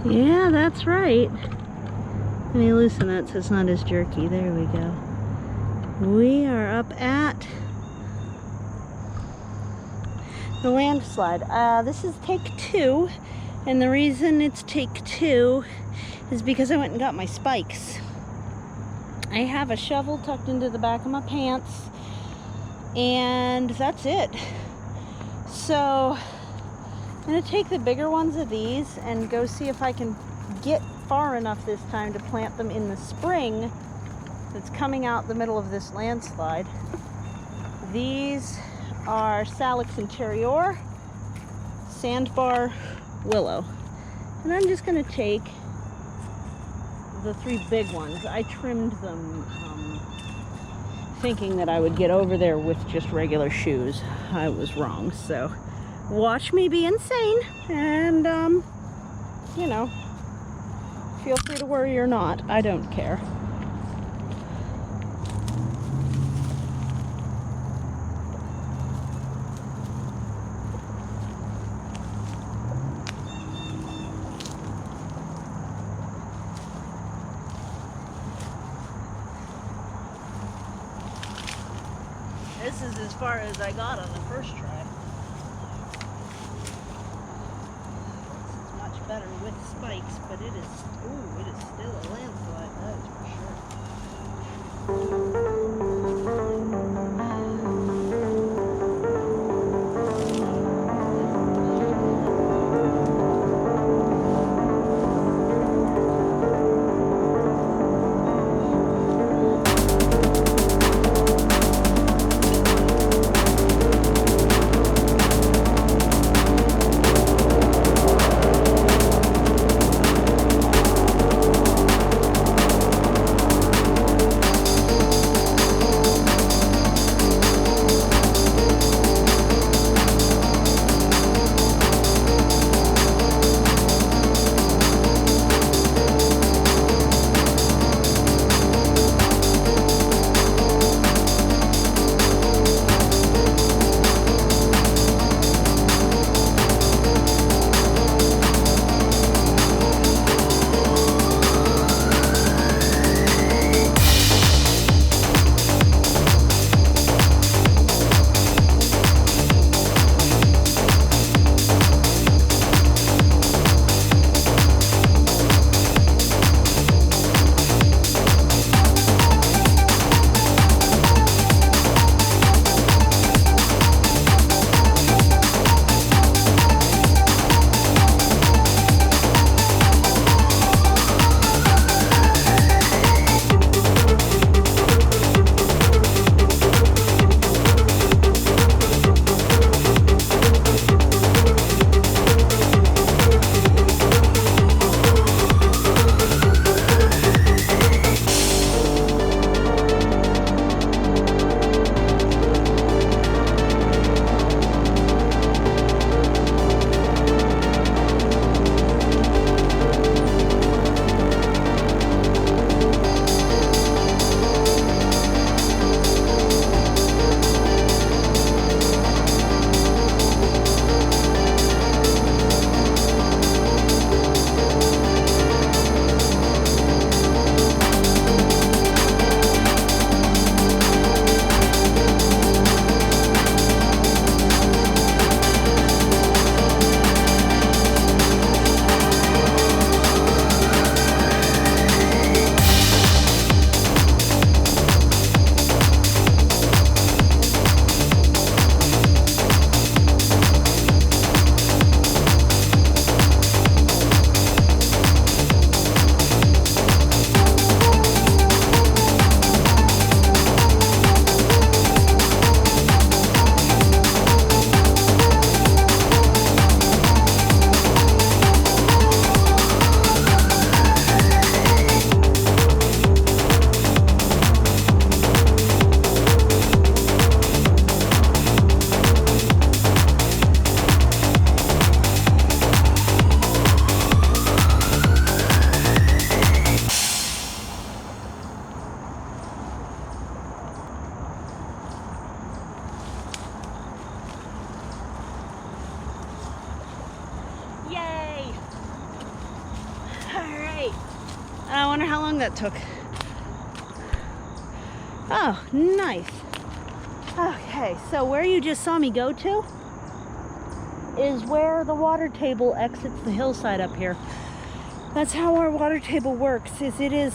Yeah, that's right. Let me loosen that so it's not as jerky. There we go. We are up at the landslide. This is take 2, and the reason it's take 2 is because I went and got my spikes. I have a shovel tucked into the back of my pants, and that's it. So I'm gonna take the bigger ones of these and go see if I can get far enough this time to plant them in the spring that's coming out the middle of this landslide. These are Salix interior, sandbar, willow. And I'm just gonna take the 3 big ones. I trimmed them thinking that I would get over there with just regular shoes. I was wrong, so watch me be insane, and you know, feel free to worry or not, I don't care. This is as far as I got on the first try. This is much better with spikes, but it is still a landslide, that is for sure. 8. I wonder how long that took. Oh, nice. Okay, so where you just saw me go to is where the water table exits the hillside up here. That's how our water table works, is it is,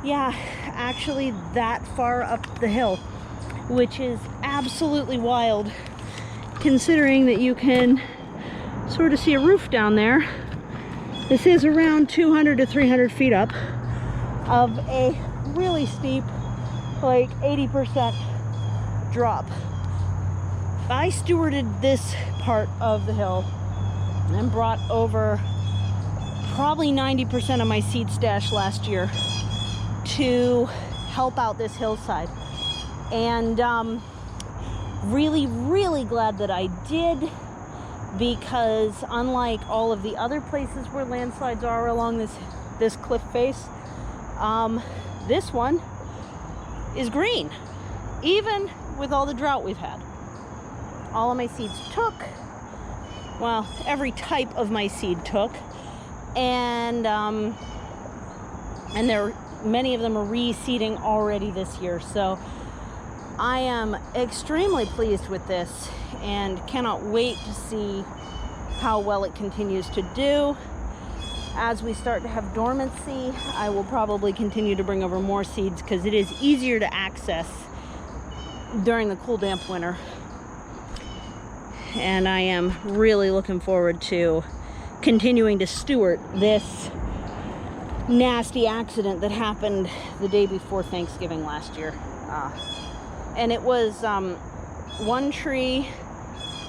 yeah, actually that far up the hill, which is absolutely wild, considering that you can sort of see a roof down there. This is around 200 to 300 feet up of a really steep, like 80% drop. I stewarded this part of the hill and brought over probably 90% of my seed stash last year to help out this hillside. And really, really glad that I did, because unlike all of the other places where landslides are along this cliff face, this one is green, even with all the drought we've had. All of my seeds took, well, every type of my seed took, and many of them are reseeding already this year. So I am extremely pleased with this and cannot wait to see how well it continues to do. As we start to have dormancy, I will probably continue to bring over more seeds, because it is easier to access during the cool, damp winter. And I am really looking forward to continuing to steward this nasty accident that happened the day before Thanksgiving last year. And it was one tree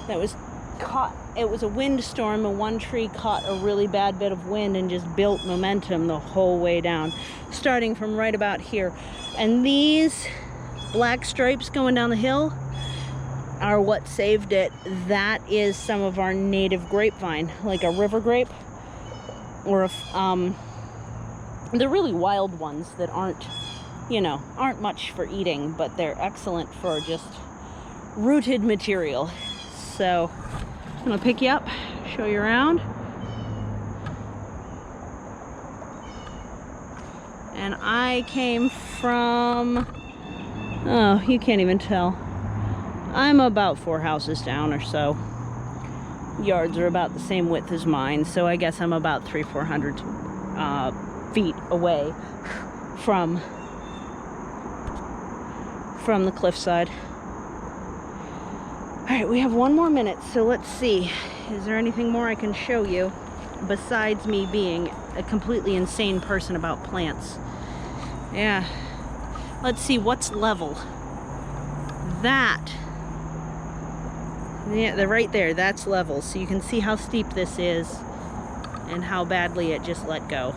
that was caught. It was a windstorm, and one tree caught a really bad bit of wind and just built momentum the whole way down, starting from right about here. And these black stripes going down the hill are what saved it. That is some of our native grapevine, like a river grape, or they're really wild ones that aren't much for eating, but they're excellent for just rooted material. So I'm gonna pick you up, show you around. And I came from, oh, you can't even tell. I'm about 4 houses down or so. Yards are about the same width as mine, so I guess I'm about 300-400 feet away from the cliffside. All right, we have 1 more minute, so let's see. Is there anything more I can show you besides me being a completely insane person about plants? Yeah. Let's see what's level. That. Yeah, they're right there. That's level. So you can see how steep this is and how badly it just let go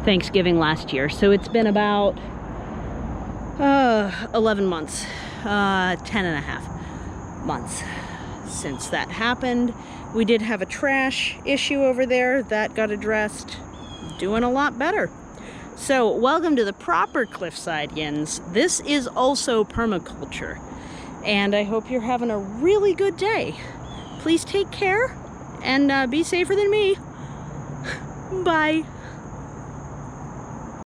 Thanksgiving last year. So it's been about 11 months, 10 and a half months since that happened. We did have a trash issue over there that got addressed. Doing a lot better. So welcome to the proper cliffside, yins. This is also permaculture, and I hope you're having a really good day. Please take care and be safer than me. Bye.